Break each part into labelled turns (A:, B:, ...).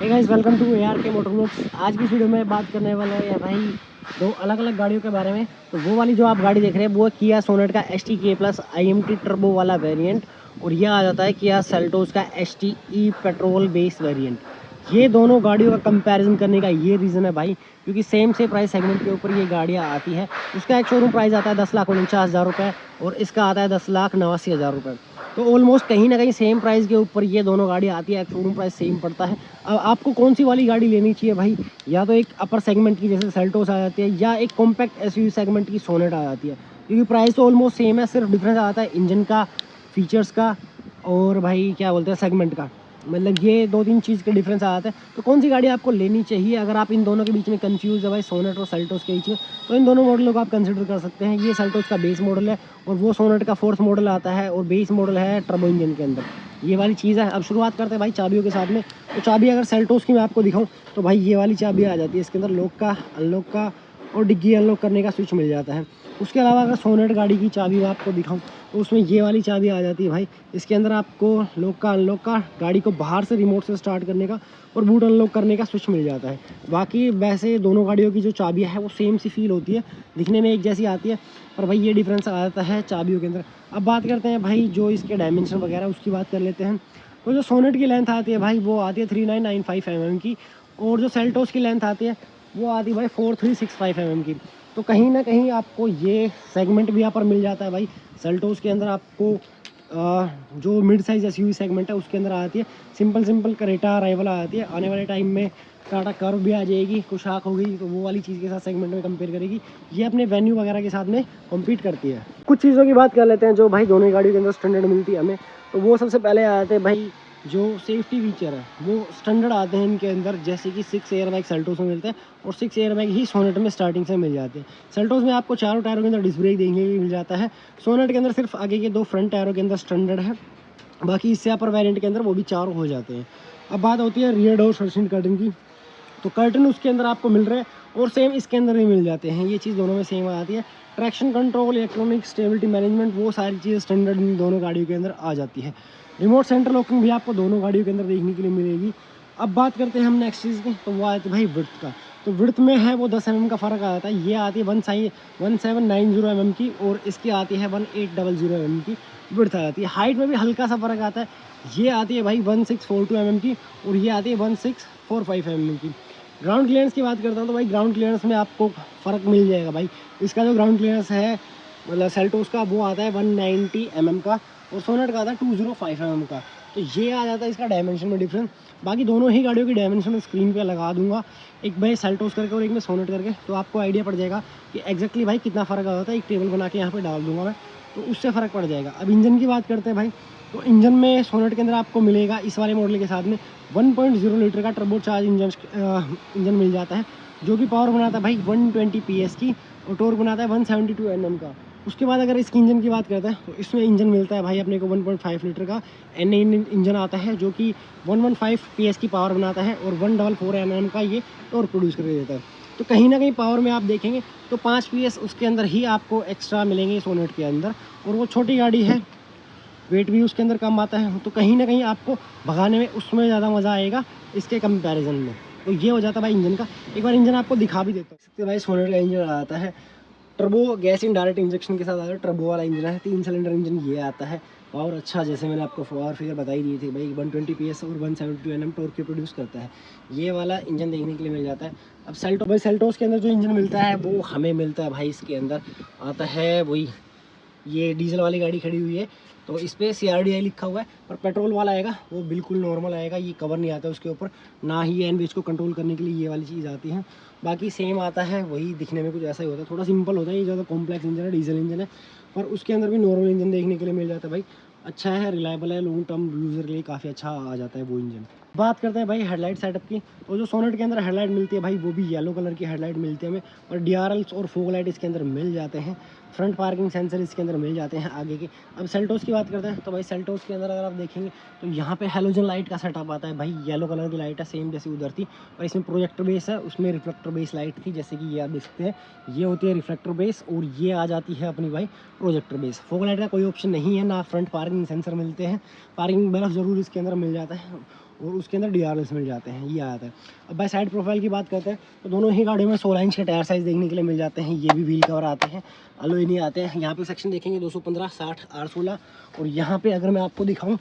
A: Hey guys, welcome to ARK motor vlogs. आज की video में बात करने वाला है भाई दो अलग अलग गाड़ियों के बारे में। तो वो वाली जो आप गाड़ी देख रहे हैं वो किया सोनेट का ST-K प्लस IMT टर्बो वाला वेरिएंट, और यह आ जाता है किया सेल्टोस का ST-E पेट्रोल बेस वेरिएंट। ये दोनों गाड़ियों का कंपैरिजन करने का ये रीज़न है भाई, क्योंकि सेम से प्राइस सेगमेंट के ऊपर ये गाड़ियाँ आती है। उसका एक शोरूम प्राइस आता है 10,49,000 रुपये और इसका आता है 10,89,000 रुपये। तो ऑलमोस्ट कहीं ना कहीं सेम प्राइस के ऊपर ये दोनों गाड़ी आती है, शोरूम प्राइस सेम पड़ता है। अब आपको कौन सी वाली गाड़ी लेनी चाहिए भाई, या तो एक अपर सेगमेंट की जैसे सेल्टोस आ जाती है, या एक कॉम्पैक्ट SUV सेगमेंट की सोनेट आ जाती है, क्योंकि प्राइस तो ऑलमोस्ट सेम है, सिर्फ डिफरेंस आता है इंजन का, फीचर्स का, और भाई क्या बोलते हैं सेगमेंट का। मतलब ये दो तीन चीज़ के डिफरेंस आ जाता है। तो कौन सी गाड़ी आपको लेनी चाहिए अगर आप इन दोनों के बीच में कंफ्यूज है भाई, सोनेट और सेल्टोस के बीच में, तो इन दोनों मॉडलों को आप कंसिडर कर सकते हैं। ये सेल्टोस का बेस मॉडल है और वो सोनेट का फोर्थ मॉडल आता है, और बेस मॉडल है टर्बो इंजन के अंदर। ये वाली चीज़ है। अब शुरुआत करते हैं भाई चाबियों के साथ में। तो चाबी अगर सेल्टोस की मैं आपको दिखाऊँ तो भाई ये वाली चाबी आ जाती है, इसके अंदर लॉक का, अनलॉक का और डिग्गी अनलॉक करने का स्विच मिल जाता है। उसके अलावा अगर सोनेट गाड़ी की चाबी मैं आपको दिखाऊँ तो उसमें ये वाली चाबी आ जाती है भाई। इसके अंदर आपको लॉक का, अनलॉक का, गाड़ी को बाहर से रिमोट से स्टार्ट करने का और बूट अनलॉक करने का स्विच मिल जाता है। बाकी वैसे दोनों गाड़ियों की जो चाबी है वो सेम सी फील होती है, दिखने में एक जैसी आती है, पर भाई ये डिफरेंस आ जाता है चाबियों के अंदर। अब बात करते हैं भाई जो इसके डायमेंशन वगैरह उसकी बात कर लेते हैं। तो जो सोनेट की लेंथ आती है भाई वो आती है 3995 mm की, और जो सेल्टोस की लेंथ आती है वो आती है भाई 4365 mm की। तो कहीं ना कहीं आपको ये सेगमेंट भी यहाँ पर मिल जाता है भाई। सेल्टोस के अंदर आपको जो मिड साइज SUV सेगमेंट है उसके अंदर आती है सिंपल करेटा अराइवल आ जाती है। आने वाले टाइम में टाटा कर्व भी आ जाएगी, कुशाक हो गई, तो वो वाली चीज़ के साथ सेगमेंट में कंपेयर करेगी। ये अपने वेन्यू वगैरह के साथ में कम्पीट करती है। कुछ चीज़ों की बात कर लेते हैं जो भाई दोनों गाड़ियों के अंदर स्टैंडर्ड मिलती है हमें। तो वो सबसे पहले आ जाते हैं भाई जो सेफ्टी फीचर है वो स्टैंडर्ड आते हैं इनके अंदर, जैसे कि 6 एयर बैग सेल्टोस में मिलते हैं और 6 एयर बैग ही सोनेट में स्टार्टिंग से मिल जाते हैं। सेल्टोस में आपको चारों टायरों के अंदर डिस्क ब्रेक देखने को मिल जाता है। सोनेट के अंदर सिर्फ आगे के 2 फ्रंट टायरों के अंदर स्टैंडर्ड है, बाकी इससे अपर वेरिएंट के अंदर वो भी चारों हो जाते हैं। अब बात होती है रियर डोर सर्चिंग कर्टन की। तो कर्टन उसके अंदर आपको मिल रहे हैं और सेम इसके अंदर भी मिल जाते हैं। ये चीज़ दोनों में सेम आती है। Traction control, electronic stability management, वो सारी चीज़ें स्टैंडर्ड इन दोनों गाड़ियों के अंदर आ जाती है। रिमोट सेंटर लॉकिंग भी आपको दोनों गाड़ियों के अंदर देखने के लिए मिलेगी। अब बात करते हैं हम नेक्स्ट चीज़ की, तो वो आती है भाई विड्थ का। तो विड्थ में है वो 10 mm का फ़र्क आ जाता है। ये आती है 1790 mm की, और इसकी आती है 1800 mm की विड्थ आ जाती है। हाइट में भी हल्का सा फ़र्क आता है। ये आती है भाई 1642 mm की, और ये आती है 1645 mm की। ग्राउंड क्लियरेंस की बात करता हूँ तो भाई ग्राउंड क्लियरेंस में आपको फ़र्क मिल जाएगा भाई। इसका जो ग्राउंड क्लियरेंस है मतलब सेल्टोस का वो आता है 190 mm का, और सोनेट का आता है 205 mm का। तो ये आ जाता है इसका डायमेंशन में डिफरेंस। बाकी दोनों ही गाड़ियों की डायमेंशन स्क्रीन पे लगा दूंगा, एक भाई सेल्टोस करके और एक में सोनेट करके, तो आपको आइडिया पड़ जाएगा कि एग्जैक्टली भाई कितना फ़र्क आ जाता है। एक टेबल बना के यहाँ पे डाल दूंगा मैं, तो उससे फ़र्क पड़ जाएगा। अब इंजन की बात करते हैं भाई, तो इंजन में सोनेट के अंदर आपको मिलेगा इस वाले मॉडल के साथ में 1.0 लीटर का टर्बो चार्ज इंजन मिल जाता है, जो कि पावर बनाता है भाई 120 PS की, और टॉर्क बनाता है 172 Nm का। उसके बाद अगर इसकी इंजन की बात करते हैं तो इसमें इंजन मिलता है भाई अपने को 1.5 लीटर का NA इंजन आता है, जो कि 115 PS की पावर बनाता है, और 144 Nm का ये टॉर्क प्रोड्यूस करके देता है। तो कहीं ना कहीं पावर में आप देखेंगे तो 5 PS उसके अंदर ही आपको एक्स्ट्रा मिलेंगे सोनेट के अंदर, और वो छोटी गाड़ी है, वेट भी उसके अंदर कम आता है, तो कहीं ना कहीं आपको भगाने में उसमें ज़्यादा मज़ा आएगा इसके कंपैरिजन में। तो ये हो जाता है भाई इंजन का। एक बार इंजन आपको दिखा भी देता हूँ। भाई सोनेट का इंजन आता है turbo gas in direct injection के साथ आता है, टर्बो वाला इंजन है, 3 सिलेंडर इंजन ये आता है। पावर अच्छा, जैसे मैंने आपको पावर फिगर बताई दी थी भाई, 120 PS और 172 Nm टॉर्क के प्रोड्यूस करता है। ये वाला इंजन देखने के लिए मिल जाता है। अब सेल्टोस के अंदर जो इंजन मिलता है वो हमें मिलता है भाई, इसके अंदर आता है वही, ये डीजल वाली गाड़ी खड़ी हुई है तो इस पर CRDI लिखा हुआ है, और पेट्रोल वाला आएगा वो बिल्कुल नॉर्मल आएगा, ये कवर नहीं आता उसके ऊपर, ना ही एनवेज को कंट्रोल करने के लिए ये वाली चीज़ आती है। बाकी सेम आता है वही, दिखने में कुछ ऐसा ही होता है, थोड़ा सिंपल होता है। ये ज़्यादा कॉम्प्लेक्स इंजन है, डीजल इंजन है, पर उसके अंदर भी नॉर्मल इंजन देखने के लिए मिल जाता है भाई। अच्छा है, रिलायबल है, लॉन्ग टर्म यूज़र के लिए काफ़ी अच्छा आ जाता है वो इंजन। बात करते हैं भाई हेडलाइट सेटअप की, तो जो सोनेट के अंदर हेडलाइट मिलती है भाई वो भी येलो कलर की हेडलाइट मिलती है हमें, और DRLs और फोग लाइट इसके अंदर मिल जाते हैं। फ्रंट पार्किंग सेंसर इसके अंदर मिल जाते हैं आगे के। अब सेल्टोस की बात करते हैं तो भाई सेल्टोस के अंदर अगर आप देखेंगे तो यहाँ पे हेलोजन लाइट का सेटअप आता है भाई, येलो कलर की लाइट है सेम जैसी उधर थी, और इसमें प्रोजेक्टर बेस है, उसमें रिफ्लेक्टर बेस लाइट थी जैसे कि ये आप देख सकते हैं। ये होती है रिफ्लेक्टर बेस, और ये आ जाती है अपनी भाई प्रोजेक्टर बेस। फोग लाइट का कोई ऑप्शन नहीं है, ना फ्रंट पार्किंग सेंसर मिलते हैं, पार्किंग बल्ब जरूर इसके अंदर मिल जाता है। और उसके अंदर DRLs मिल जाते हैं, ये आता है। अब भाई साइड प्रोफाइल की बात करते हैं तो दोनों ही गाड़ियों में 16 इंच के टायर साइज़ देखने के लिए मिल जाते हैं। ये भी व्हील कवर आते हैं, अलॉय नहीं आते हैं। यहाँ पे सेक्शन देखेंगे 215, 60, R16। और यहाँ पे अगर मैं आपको दिखाऊँ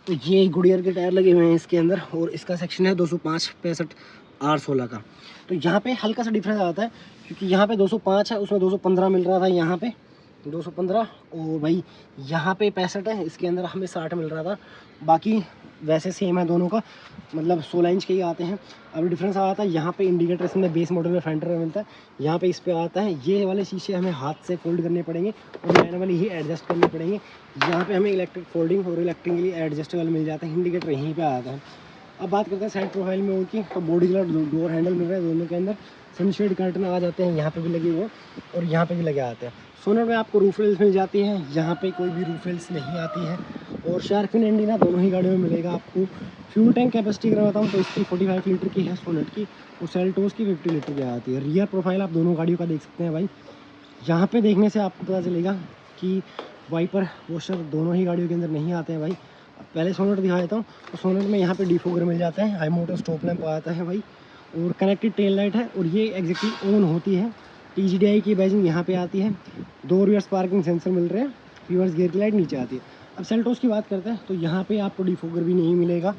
A: तो ये गुडियर के टायर लगे हुए हैं इसके अंदर, और इसका सेक्शन है 205, 65, R16 का। तो यहाँ पे हल्का सा डिफरेंस आता है, क्योंकि यहाँ पे 205 है, उसमें 215 मिल रहा था, यहाँ पे 215, और भाई यहाँ पे 65 है, इसके अंदर हमें 60 मिल रहा था। बाकी वैसे सेम है दोनों का, मतलब 16 इंच के ही आते हैं। अब डिफरेंस आता है यहाँ पे इंडिकेटर इसमें बेस मॉडल में फेंडर में मिलता है, यहाँ पे इस पे आता है ये वाले शीशे हमें हाथ से फोल्ड करने पड़ेंगे और मैनुअली ही एडजस्ट करने पड़ेंगे। यहाँ पे हमें इलेक्ट्रिक फोल्डिंग और इलेक्ट्रिक के लिए एडजस्टेबल मिल जाता है, इंडिकेटर यहीं पे आता है। अब बात करते हैं साइड प्रोफाइल में उनकी, तो बॉडी कलर डोर हैंडल मिल रहा है दोनों के अंदर, सनशेड कर्टन आ जाते हैं, यहाँ पे भी लगे हुए और यहाँ पे भी लगे आते हैं। सोनट में आपको रूफ रेल्स मिल जाती हैं, यहाँ पे कोई भी रूफ रेल्स नहीं आती है। और शार्क फिन एंटीना दोनों ही गाड़ियों में मिलेगा आपको। फ्यूल टैंक कैपेसिटी अगर बताऊँ तो इसकी 45 लीटर की है सोनट की, और सेल्टोस की 50 लीटर की आती है। रियर प्रोफाइल आप दोनों गाड़ियों का देख सकते हैं भाई, यहाँ पे देखने से आपको पता चलेगा कि वाइपर वॉशर दोनों ही गाड़ियों के अंदर नहीं आते हैं भाई। पहले सोनट दिखा देता हूँ, तो सोनट में यहाँ पे डिफोगर मिल जाता है, हाई मोटर स्टॉप लैंप आता है भाई, और कनेक्टेड टेल लाइट है, और ये एग्जैक्टली ऑन होती है। TGDI की बैजिंग यहाँ पे आती है, 2 रिवर्स पार्किंग सेंसर मिल रहे हैं, रिवर्स गियर की लाइट नीचे आती है। अब सेल्टोस की बात करते हैं तो यहाँ पे आपको डिफोगर भी नहीं मिलेगा,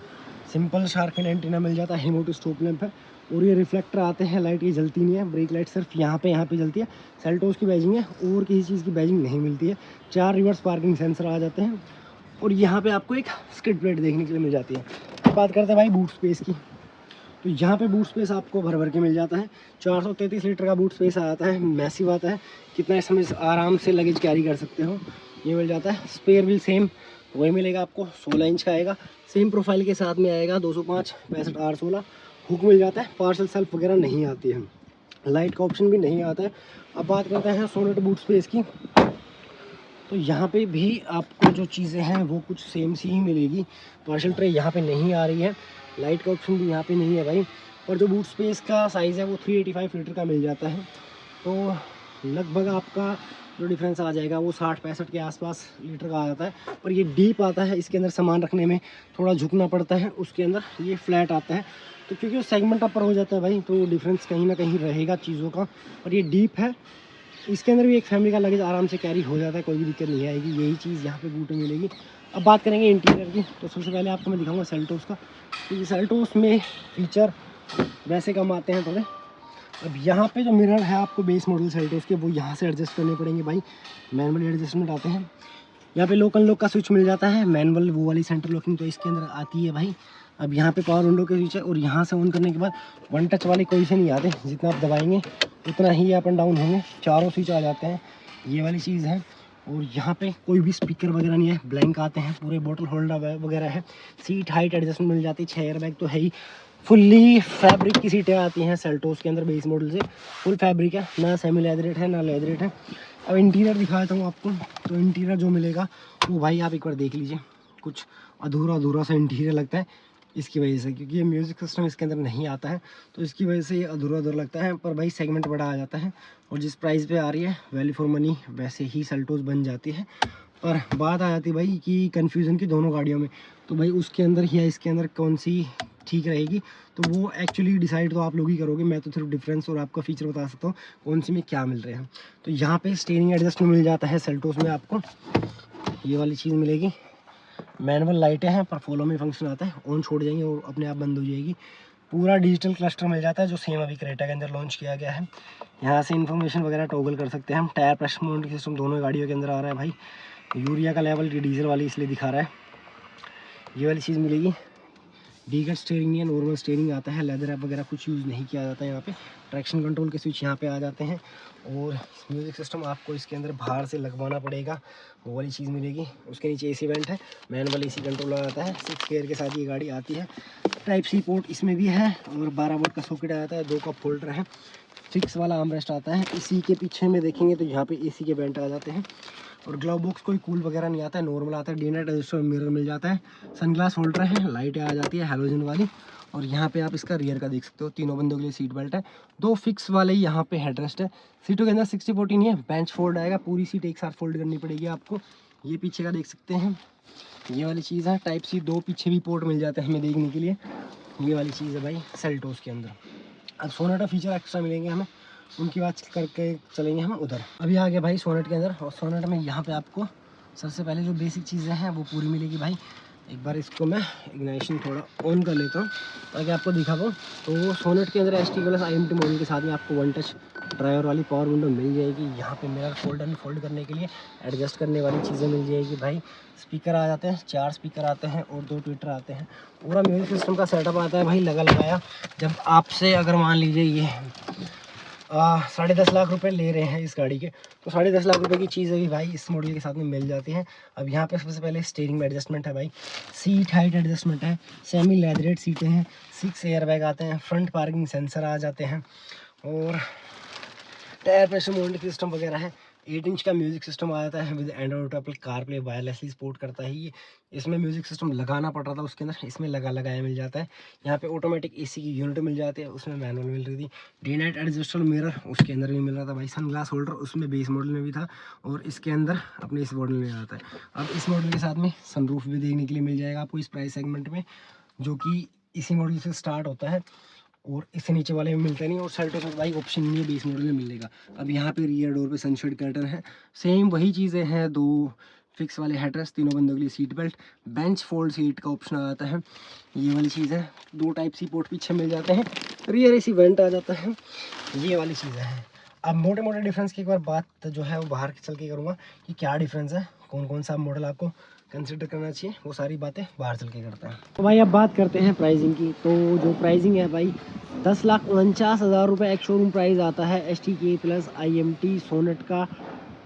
A: सिंपल शार्क फिन एंटीना मिल जाता है, हाई मोटर स्टॉप लैंप है, और ये रिफ्लेक्टर आते हैं, लाइट ये जलती नहीं है, ब्रेक लाइट सिर्फ यहाँ पे जलती है। सेल्टोस की बैजिंग है, और किसी चीज़ की बैजिंग नहीं मिलती है। 4 रिवर्स पार्किंग सेंसर आ जाते हैं, और यहाँ पे आपको एक स्किड प्लेट देखने के लिए मिल जाती है। अब बात करते हैं भाई बूट स्पेस की, तो यहाँ पे बूट स्पेस आपको भर भर के मिल जाता है। 433 लीटर का बूट स्पेस आता है, मैसिव आता है, कितना इसमें आराम से लगेज कैरी कर सकते हो, ये मिल जाता है। स्पेयर व्हील सेम वही मिलेगा आपको, 16 इंच का आएगा, सेम प्रोफाइल के साथ में आएगा, 205, 65, R16। हुक मिल जाता है, पार्सल सेल्फ वगैरह नहीं आती है, लाइट का ऑप्शन भी नहीं आता है। अब बात करते हैं सोनट बूट स्पेस की, तो यहाँ पे भी आपको जो चीज़ें हैं वो कुछ सेम सी ही मिलेगी। पार्सल ट्रे यहाँ पे नहीं आ रही है, लाइट का ऑप्शन भी यहाँ पे नहीं है भाई, और जो बूट स्पेस का साइज़ है वो 385 लीटर का मिल जाता है। तो लगभग आपका जो डिफरेंस आ जाएगा वो 60-65 के आसपास लीटर का आ जाता है। पर ये डीप आता है, इसके अंदर सामान रखने में थोड़ा झुकना पड़ता है, उसके अंदर ये फ्लैट आता है। तो क्योंकि वो सेगमेंट अपर हो जाता है भाई, तो डिफरेंस कहीं ना कहीं रहेगा चीज़ों का। और ये डीप है, इसके अंदर भी एक फैमिली का लगेज आराम से कैरी हो जाता है, कोई भी दिक्कत नहीं आएगी। यही चीज़ यहाँ पे बूट में मिलेगी। अब बात करेंगे इंटीरियर की, तो सबसे पहले आपको मैं दिखाऊंगा सेल्टोस का, क्योंकि सेल्टोस में फीचर वैसे कम आते हैं थोड़े। अब यहाँ पे जो मिरर है आपको बेस मॉडल सेल्टोस के, वो यहाँ से एडजस्ट करने पड़ेंगे भाई, मैनुअल एडजस्टमेंट आते हैं। यहाँ पे लोकल लॉक का स्विच मिल जाता है, मैनुअल वो वाली सेंटर लॉकिंग तो इसके अंदर आती है भाई। अब यहाँ पे पावर विंडो के स्विच है, और यहाँ से ऑन करने के बाद वन टच वाले कोई से नहीं आते, जितना आप दबाएंगे उतना ही अप एंड डाउन होंगे, चारों स्विच आ जाते हैं, ये वाली चीज़ है। और यहाँ पे कोई भी स्पीकर वगैरह नहीं है, ब्लैंक आते हैं पूरे, बोतल होल्डर वगैरह है, सीट हाइट एडजस्टमेंट मिल जाती है, 6 एयर बैग तो है ही, फुल्ली फैब्रिक की सीटें आती हैं सेल्टोस के अंदर, बेस मॉडल से फुल फैब्रिक है, ना सेमी लेदरेट है ना लेदरेट है। अब इंटीरियर दिखा देता हूँ आपको, तो इंटीरियर जो मिलेगा वो भाई आप एक बार देख लीजिए, कुछ अधूरा अधूरा सा इंटीरियर लगता है इसकी वजह से, क्योंकि ये म्यूज़िक सिस्टम इसके अंदर नहीं आता है, तो इसकी वजह से ये अधूरा अधूरा लगता है। पर भाई सेगमेंट बड़ा आ जाता है, और जिस प्राइस पे आ रही है वैल्यू फॉर मनी वैसे ही सेल्टोस बन जाती है। पर बात आ जाती है भाई कि कन्फ्यूज़न की दोनों गाड़ियों में, तो भाई उसके अंदर या इसके अंदर कौन सी ठीक रहेगी, तो वो एक्चुअली डिसाइड तो आप लोग ही करोगे। मैं तो सिर्फ डिफरेंस और आपका फीचर बता सकता हूँ कौन सी में क्या मिल रहे हैं। तो यहाँ पे स्टीयरिंग एडजस्टमेंट मिल जाता है सेल्टोस में आपको, ये वाली चीज़ मिलेगी। मैनुअल लाइटें हैं पर फॉलो में फंक्शन आता है, ऑन छोड़ जाएंगे और अपने आप बंद हो जाएगी। पूरा डिजिटल क्लस्टर मिल जाता है, जो सेम अभी क्रेटा के अंदर लॉन्च किया गया है। यहाँ से इन्फॉर्मेशन वगैरह टॉगल कर सकते हैं हम। टायर प्रेशर मॉनिटरिंग सिस्टम दोनों गाड़ियों के अंदर आ रहा है भाई। यूरिया का लेवल डीजल वाली इसलिए दिखा रहा है, ये वाली चीज़ मिलेगी। डीगट स्टीयरिंग या नॉर्मल स्टीयरिंग आता है, लेदर ऐप वगैरह कुछ यूज़ नहीं किया जाता है यहाँ पे। ट्रैक्शन कंट्रोल के स्विच यहाँ पे आ जाते हैं, और म्यूज़िक सिस्टम आपको इसके अंदर बाहर से लगवाना पड़ेगा, वो वाली चीज़ मिलेगी। उसके नीचे एसी वेंट है, मैनुअल एसी कंट्रोल आ जाता है। 6 गियर के साथ ये गाड़ी आती है। टाइप सी पोर्ट इसमें भी है, और 12 वोल्ट का सॉकेट आ जाता है, 2 कप होल्डर है, फिक्स वाला आर्मरेस्ट आता है। इसी के पीछे में देखेंगे तो यहाँ पे एसी के वेंट आ जाते हैं, और ग्लव बॉक्स कोई कूल वगैरह नहीं आता है, नॉर्मल आता है। डे नाइट एडजस्टेबल मिरर मिल जाता है, सनग्लास होल्डर है, लाइटें आ जाती है हैलोजन वाली। और यहाँ पे आप इसका रियर का देख सकते हो, तीनों बंदों के लिए सीट बेल्ट है, 2 फिक्स वाले यहाँ पे हेडरेस्ट है। सीटों के अंदर 60-40 नहीं है, बेंच फोल्ड आएगा, पूरी सीट एक साथ फोल्ड करनी पड़ेगी आपको। ये पीछे का देख सकते हैं, ये वाली चीज़ है टाइप सी, 2 पीछे भी पोर्ट मिल जाते हैं हमें देखने के लिए। ये वाली चीज़ है भाई सेल्टोस के अंदर। अब सोनेटा फीचर एक्स्ट्रा मिलेंगे हमें, उनकी बात करके चलेंगे हम उधर। अभी आ गया भाई सोनेट के अंदर, और सोनेट में यहाँ पे आपको सबसे पहले जो बेसिक चीज़ें हैं वो पूरी मिलेगी भाई। एक बार इसको मैं इग्नाइशन थोड़ा ऑन कर लेता हूँ ताकि आपको दिखा पाऊँ। तो सोनेट के अंदर ST प्लस IMT मॉडल के साथ में आपको 1 टच ड्राइवर वाली पावर विंडो मिल जाएगी। यहाँ पे मिरर फोल्ड एंड फोल्ड करने के लिए एडजस्ट करने वाली चीज़ें मिल जाएगी भाई। स्पीकर आ जाते हैं, 4 स्पीकर आते हैं और 2 ट्विटर आते हैं। पूरा म्यूजिक सिस्टम का सेटअप आता है भाई लगा लगाया। जब आपसे अगर मान लीजिए ये 10.5 लाख रुपए ले रहे हैं इस गाड़ी के, तो 10.5 लाख रुपए की चीज़ अभी भाई इस मॉडल के साथ में मिल जाती है। अब यहाँ पे सबसे पहले स्टीयरिंग में एडजस्टमेंट है भाई, सीट हाइट एडजस्टमेंट है, सेमी लेदरेट सीटें हैं, 6 एयरबैग आते हैं, फ्रंट पार्किंग सेंसर आ जाते हैं, और टायर प्रेशर मॉनिटरिंग सिस्टम वगैरह है। 8 इंच का म्यूजिक सिस्टम आ जाता है with Android auto, Apple CarPlay wirelessly support करता है ये। इसमें म्यूजिक सिस्टम लगाना पड़ रहा था उसके अंदर, इसमें लगाया मिल जाता है। यहाँ पे ऑटोमेटिक AC की यूनिट मिल जाती है, उसमें मैनुअल मिल रही थी। डे नाइट एडजस्टेबल मिरर उसके अंदर भी मिल रहा था भाई। सनग्लास होल्डर उसमें बेस मॉडल में भी था, और इसके अंदर अपने इस मॉडल में आता है। अब इस मॉडल के साथ में सनरूफ भी देखने के लिए मिल जाएगा आपको इस प्राइस सेगमेंट में, जो कि इसी मॉडल से स्टार्ट होता है और इससे नीचे वाले में मिलता नहीं। और सेल्टोस में भाई ऑप्शन नहीं है, 20 मॉडल में मिलेगा। अब यहाँ पे रियर डोर पे सनशेड कर्टन है, सेम वही चीज़ें हैं। 2 फिक्स वाले हेडरेस्ट, तीनों बंदों के लिए seat belt, bench fold seat का ऑप्शन आ जाता है। ये वाली चीज़ है, 2 टाइप सी पोर्ट पीछे मिल जाते हैं, रियर AC वेंट आ जाता है। ये वाली चीज़ें हैं। अब मोटे मोटे डिफरेंस की एक बार बात जो है वो बाहर चल के करूँगा कि क्या डिफरेंस है, कौन कौन सा मॉडल आपको कंसिडर करना चाहिए, वो सारी बातें बाहर चल के करते हैं। तो भाई अब बात करते हैं प्राइसिंग की। तो जो प्राइसिंग है भाई 10,49,000 रुपये एक शोरूम प्राइस आता है STK प्लस IMT सोनेट का,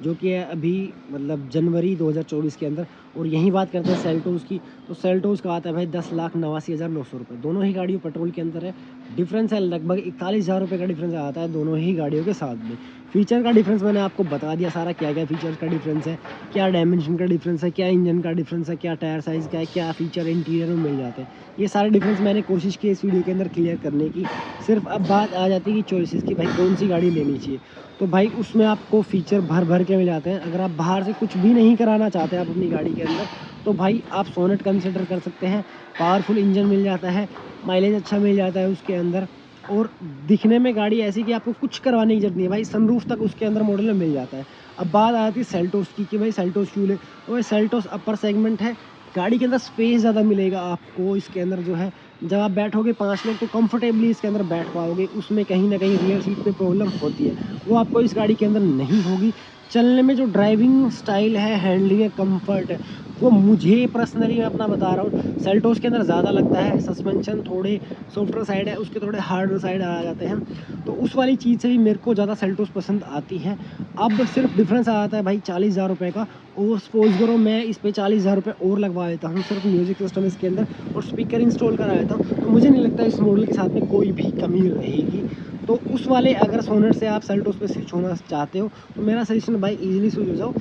A: जो कि है अभी मतलब जनवरी 2024 के अंदर। और यहीं बात करते हैं सेल्टोस की, तो सेल्टोस का आता है भाई 10,89,900 रुपये। दोनों ही गाड़ियों पेट्रोल के अंदर है। डिफरेंस है लगभग 41,000 रुपये का डिफरेंस आता है दोनों ही गाड़ियों के साथ में। फीचर का डिफरेंस मैंने आपको बता दिया सारा, क्या क्या फीचर्स का डिफरेंस है, क्या डायमेंशन का डिफरेंस है, क्या इंजन का डिफरेंस है, क्या टायर साइज़ का है, क्या फीचर इंटीरियर में मिल जाते हैं। ये सारे डिफरेंस मैंने कोशिश की इस वीडियो के अंदर क्लियर करने की। सिर्फ अब बात आ जाती है कि चॉइसेस की, भाई कौन सी गाड़ी लेनी चाहिए। तो भाई उसमें आपको फ़ीचर भर के मिल जाते हैं। अगर आप बाहर से कुछ भी नहीं कराना चाहते आप अपनी गाड़ी के अंदर, तो भाई आप सोनेट कंसिडर कर सकते हैं। पावरफुल इंजन मिल जाता है, माइलेज अच्छा मिल जाता है उसके अंदर, और दिखने में गाड़ी ऐसी कि आपको कुछ करवाने की जरूरत नहीं है भाई। सनरूफ तक उसके अंदर मॉडल में मिल जाता है। अब बात आती है सेल्टोस की कि भाई सेल्टोस क्यों ले, तो सेल्टोस अपर सेगमेंट है, गाड़ी के अंदर स्पेस ज़्यादा मिलेगा आपको। इसके अंदर जो है जब आप बैठोगे 5 लोग तो कंफर्टेबली इसके अंदर बैठ पाओगे। उसमें कहीं ना कहीं रियर सीट पे प्रॉब्लम होती है, वो आपको इस गाड़ी के अंदर नहीं होगी। चलने में जो ड्राइविंग स्टाइल है, हैंडलिंग है, कंफर्ट है, वो मुझे पर्सनली मैं अपना बता रहा हूँ सेल्टोस के अंदर ज़्यादा लगता है। सस्पेंशन थोड़े सॉफ्टवेयर साइड है, उसके थोड़े हार्डवेयर साइड आ जाते हैं, तो उस वाली चीज़ से भी मेरे को ज़्यादा सेल्टोस पसंद आती है। अब सिर्फ डिफरेंस आ जाता है भाई 40,000 रुपये का, और सपोज करो मैं इस पर 40,000 रुपये और लगवा देता हूँ सिर्फ म्यूज़िक सिस्टम इसके अंदर और स्पीकर इंस्टॉल करा देता हूँ, तो मुझे नहीं लगता इस मॉडल के साथ में कोई भी कमी रहेगी। तो उस वाले अगर सोनेट से आप सेल्टोस पे स्विच होना चाहते हो तो मेरा सजेशन भाई इजीली स्विच हो जाओ।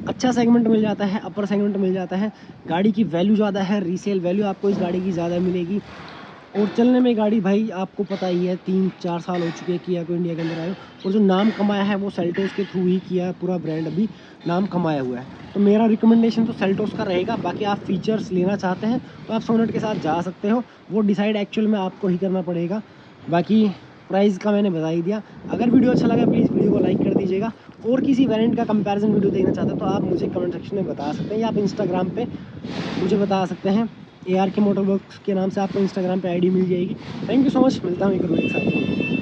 A: अच्छा सेगमेंट मिल जाता है, अपर सेगमेंट मिल जाता है, गाड़ी की वैल्यू ज़्यादा है, रीसेल वैल्यू आपको इस गाड़ी की ज़्यादा मिलेगी। और चलने में गाड़ी भाई आपको पता ही है 3-4 साल हो चुके हैं किया को इंडिया के अंदर आए, और जो नाम कमाया है वो सेल्टोस के थ्रू ही किया है। पूरा ब्रांड अभी नाम कमाया हुआ है, तो मेरा रिकमेंडेशन तो सेल्टोस का रहेगा। बाकी आप फीचर्स लेना चाहते हैं तो आप सोनेट के साथ जा सकते हो, वो डिसाइड एक्चुअल में आपको ही करना पड़ेगा। बाकी प्राइस का मैंने बता ही दिया। अगर वीडियो अच्छा लगा प्लीज़ वीडियो को लाइक कर दीजिएगा, और किसी वेरिएंट का कंपैरिजन वीडियो देखना चाहते हैं तो आप मुझे कमेंट सेक्शन में बता सकते हैं, या आप इंस्टाग्राम पे मुझे बता सकते हैं। ARK मोटर वर्क्स के नाम से आपको इंस्टाग्राम पे ID मिल जाएगी। थैंक यू सो मच, मिलता हूँ एक वीडियो के साथ।